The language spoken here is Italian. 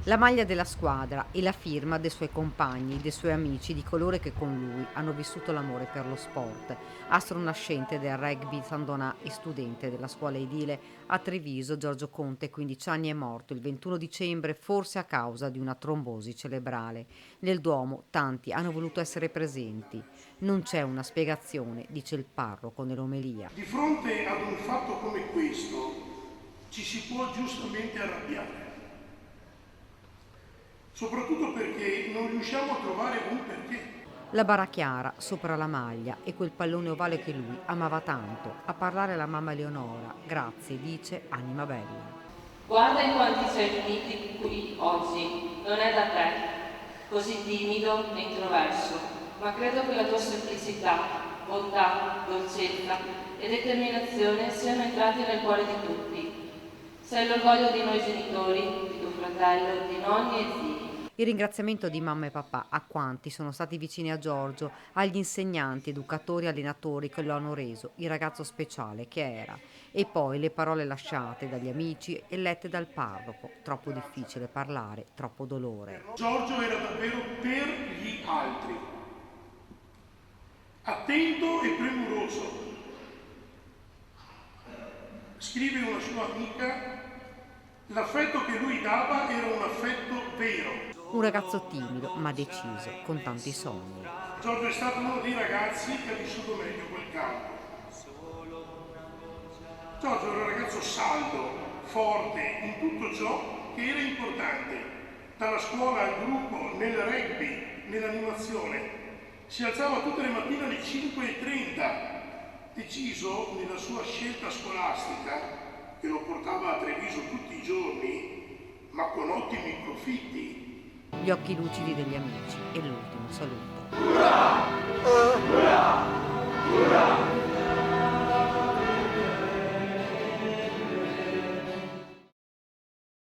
La maglia della squadra e la firma dei suoi compagni, dei suoi amici, di coloro che con lui hanno vissuto l'amore per lo sport. Astro nascente del rugby Sandonà e studente della scuola edile a Treviso, Giorgio Conte, 15 anni, è morto il 21 dicembre, forse a causa di una trombosi cerebrale. Nel Duomo tanti hanno voluto essere presenti. Non c'è una spiegazione, dice il parroco nell'omelia. Di fronte ad un fatto come questo ci si può giustamente arrabbiare, soprattutto perché non riusciamo a trovare un perché. La bara chiara sopra la maglia e quel pallone ovale che lui amava tanto. A parlare la mamma Eleonora. Grazie, dice, anima bella. Guarda in quanti sei riuniti qui oggi, non è da te, così timido e introverso, ma credo che la tua semplicità, bontà, dolcezza e determinazione siano entrati nel cuore di tutti. Sei l'orgoglio di noi genitori, di tuo fratello, di nonni e zii. Il ringraziamento di mamma e papà a quanti sono stati vicini a Giorgio, agli insegnanti, educatori e allenatori che lo hanno reso il ragazzo speciale che era, e poi le parole lasciate dagli amici e lette dal parroco. Troppo difficile parlare, troppo dolore. Giorgio era davvero per gli altri, attento e premuroso. Scrive una sua amica, l'affetto che lui dava era un affetto vero. Un ragazzo timido ma deciso, con tanti sogni. Giorgio è stato uno dei ragazzi che ha vissuto meglio quel campo. Giorgio era un ragazzo saldo, forte in tutto ciò che era importante, dalla scuola al gruppo, nel rugby, nell'animazione. Si alzava tutte le mattine alle 5:30, deciso nella sua scelta scolastica, che lo portava a Treviso tutti i giorni, ma con ottimi profitti. Gli occhi lucidi degli amici e l'ultimo saluto.